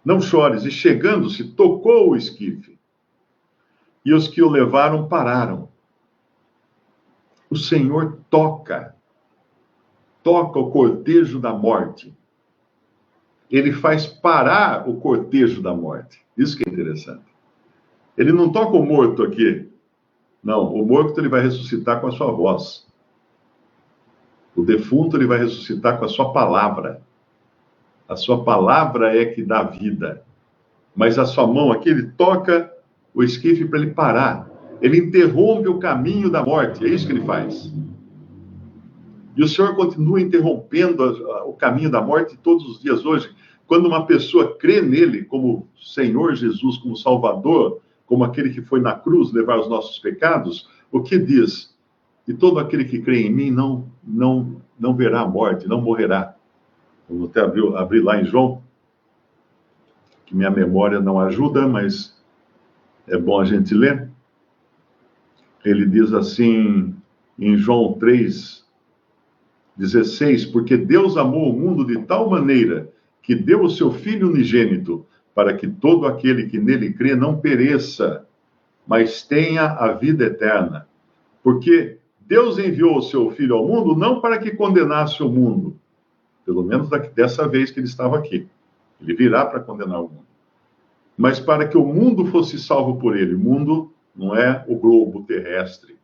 Não chores. E chegando-se, tocou o esquife. E os que o levaram pararam. O Senhor toca o cortejo da morte. Ele faz parar o cortejo da morte. Isso que é interessante. Ele não toca o morto aqui. Não, o morto ele vai ressuscitar com a sua voz. O defunto ele vai ressuscitar com a sua palavra. A sua palavra é que dá vida. Mas a sua mão aqui, ele toca o esquife para ele parar. Ele interrompe o caminho da morte. É isso que ele faz. E o Senhor continua interrompendo o caminho da morte todos os dias hoje. Quando uma pessoa crê nele como Senhor Jesus, como Salvador, como aquele que foi na cruz levar os nossos pecados, o que diz? E todo aquele que crê em mim não verá a morte, não morrerá. Vamos até abrir lá em João, que minha memória não ajuda, mas é bom a gente ler. Ele diz assim, em João 3:16, porque Deus amou o mundo de tal maneira que deu o seu Filho unigênito, para que todo aquele que nele crê não pereça, mas tenha a vida eterna. Porque Deus enviou o seu Filho ao mundo não para que condenasse o mundo, pelo menos dessa vez que ele estava aqui. Ele virá para condenar o mundo. Mas para que o mundo fosse salvo por ele. O mundo não é o globo terrestre,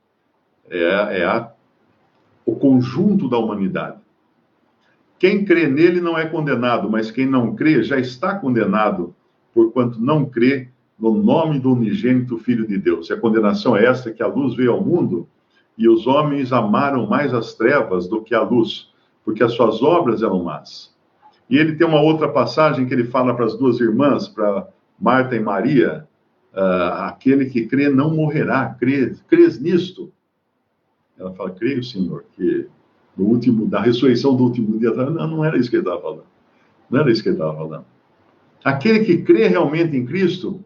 o conjunto da humanidade. Quem crê nele não é condenado, mas quem não crê já está condenado, porquanto não crê no nome do unigênito Filho de Deus. E a condenação é esta, que a luz veio ao mundo, e os homens amaram mais as trevas do que a luz, porque as suas obras eram más. E ele tem uma outra passagem que ele fala para as duas irmãs, para Marta e Maria, aquele que crê não morrerá, crês nisto? Ela fala, creio, Senhor, que da ressurreição do último dia, não era isso que ele estava falando. Não era isso que ele estava falando. Aquele que crê realmente em Cristo,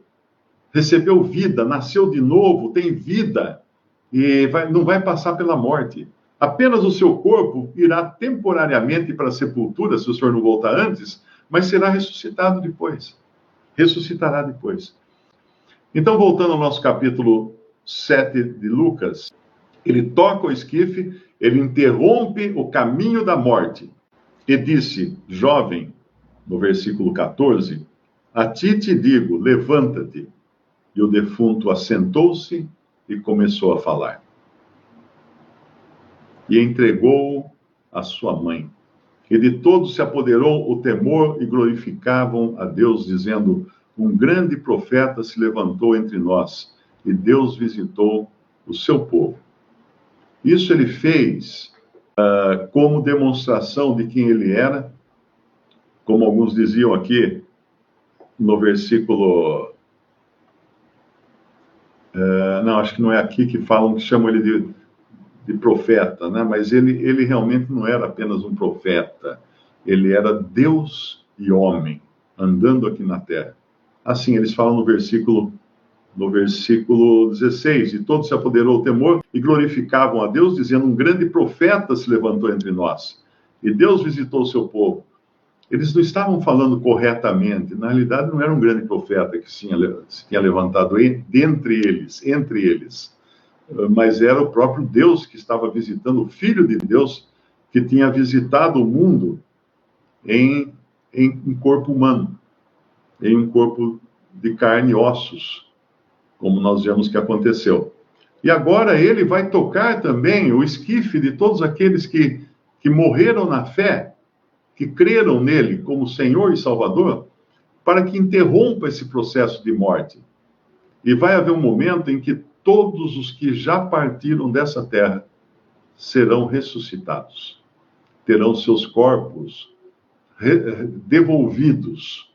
recebeu vida, nasceu de novo, tem vida, e não vai passar pela morte. Apenas o seu corpo irá temporariamente para a sepultura, se o Senhor não voltar antes, mas será ressuscitado depois. Ressuscitará depois. Então, voltando ao nosso capítulo 7 de Lucas, ele toca o esquife, ele interrompe o caminho da morte e disse, jovem, no versículo 14, a ti te digo, levanta-te. E o defunto assentou-se e começou a falar. E entregou a sua mãe. E de todos se apoderou o temor e glorificavam a Deus, dizendo, um grande profeta se levantou entre nós, e Deus visitou o seu povo. Isso ele fez como demonstração de quem ele era, como alguns diziam aqui, no versículo... não, acho que não é aqui que falam, que chamam ele de profeta, né? Mas ele realmente não era apenas um profeta, ele era Deus e homem, andando aqui na terra. Assim, eles falam no versículo 16, e todos se apoderou o temor e glorificavam a Deus, dizendo, um grande profeta se levantou entre nós, e Deus visitou o seu povo. Eles não estavam falando corretamente, na realidade não era um grande profeta que se tinha levantado entre eles, mas era o próprio Deus que estava visitando, o Filho de Deus, que tinha visitado o mundo em corpo humano, em um corpo de carne e ossos, como nós vemos que aconteceu. E agora ele vai tocar também o esquife de todos aqueles que morreram na fé, que creram nele como Senhor e Salvador, para que interrompa esse processo de morte. E vai haver um momento em que todos os que já partiram dessa terra serão ressuscitados. Terão seus corpos devolvidos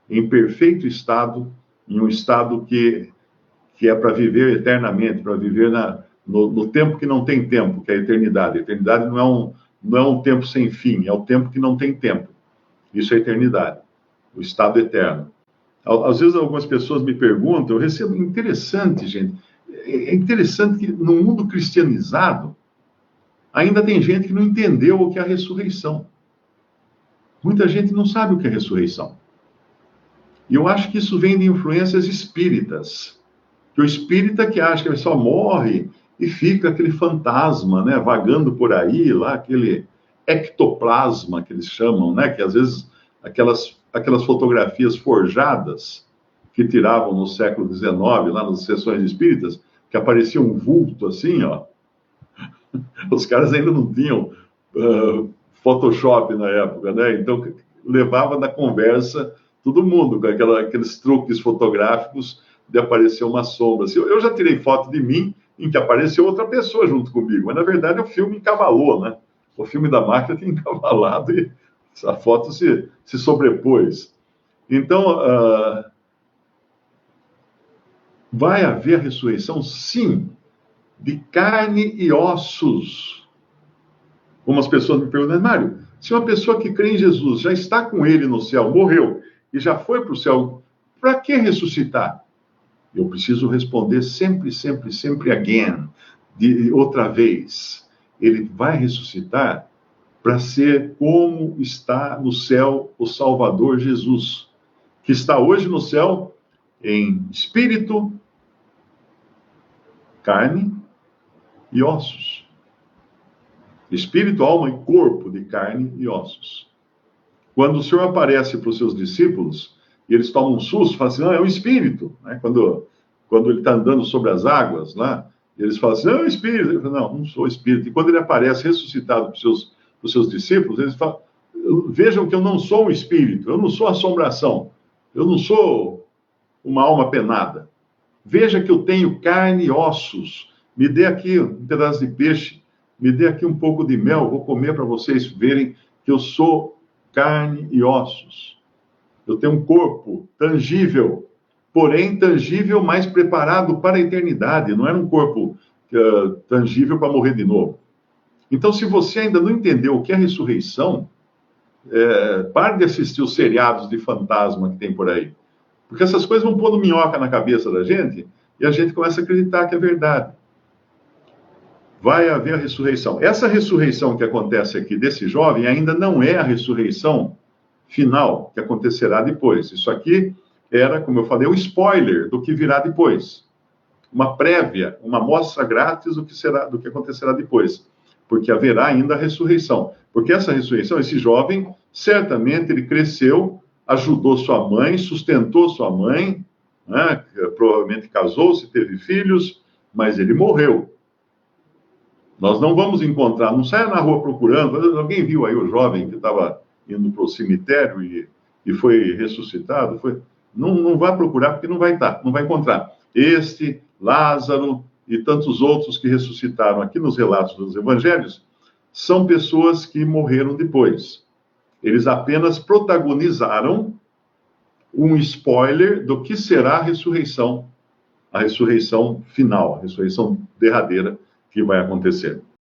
em perfeito estado, em um estado que é para viver eternamente, para viver no tempo que não tem tempo, que é a eternidade. A eternidade não é um tempo sem fim, é o tempo que não tem tempo. Isso é a eternidade, o estado eterno. Às vezes algumas pessoas me perguntam, eu recebo, interessante, gente, é interessante que no mundo cristianizado ainda tem gente que não entendeu o que é a ressurreição. Muita gente não sabe o que é ressurreição. E eu acho que isso vem de influências espíritas. Que o espírita que acha que ele só morre e fica aquele fantasma, né, vagando por aí, lá aquele ectoplasma que eles chamam, né, que às vezes aquelas fotografias forjadas que tiravam no século XIX, lá nas sessões espíritas, que aparecia um vulto assim, ó. Os caras ainda não tinham Photoshop na época, né? Então levava na conversa todo mundo com aqueles truques fotográficos de aparecer uma sombra. Assim, eu já tirei foto de mim em que apareceu outra pessoa junto comigo, mas na verdade o filme encavalou, né? O filme da máquina tinha encavalado e a foto se sobrepôs. Então, vai haver ressurreição, sim, de carne e ossos. Como as pessoas me perguntam, Mário, se uma pessoa que crê em Jesus já está com ele no céu, morreu e já foi para o céu, para que ressuscitar? Eu preciso responder sempre, sempre, sempre again, outra vez. Ele vai ressuscitar para ser como está no céu o Salvador Jesus, que está hoje no céu em espírito, carne e ossos. Espírito, alma e corpo de carne e ossos. Quando o Senhor aparece para os seus discípulos, e eles tomam um susto, falam assim, não, é um espírito. Né? Quando ele está andando sobre as águas, lá, eles falam assim, não, é um espírito. Ele fala, não sou espírito. E quando ele aparece ressuscitado para os seus discípulos, eles falam, vejam que eu não sou um espírito, eu não sou assombração, eu não sou uma alma penada. Veja que eu tenho carne e ossos. Me dê aqui um pedaço de peixe, me dê aqui um pouco de mel, vou comer para vocês verem que eu sou carne e ossos. Eu tenho um corpo tangível, porém tangível, mais preparado para a eternidade. Não era um corpo tangível para morrer de novo. Então, se você ainda não entendeu o que é ressurreição, pare de assistir os seriados de fantasma que tem por aí. Porque essas coisas vão pondo minhoca na cabeça da gente e a gente começa a acreditar que é verdade. Vai haver a ressurreição. Essa ressurreição que acontece aqui desse jovem ainda não é a ressurreição final que acontecerá depois. Isso aqui era, como eu falei, o spoiler do que virá depois. Uma prévia, uma amostra grátis do que acontecerá depois. Porque haverá ainda a ressurreição. Porque essa ressurreição, esse jovem, certamente ele cresceu, ajudou sua mãe, sustentou sua mãe, né? Provavelmente casou-se, teve filhos, mas ele morreu. Nós não vamos encontrar, não saia na rua procurando. Alguém viu aí o jovem que estava indo para o cemitério e foi ressuscitado? Não vá procurar porque não vai estar, não vai encontrar. Este, Lázaro e tantos outros que ressuscitaram aqui nos relatos dos evangelhos são pessoas que morreram depois. Eles apenas protagonizaram um spoiler do que será a ressurreição final, a ressurreição derradeira que vai acontecer.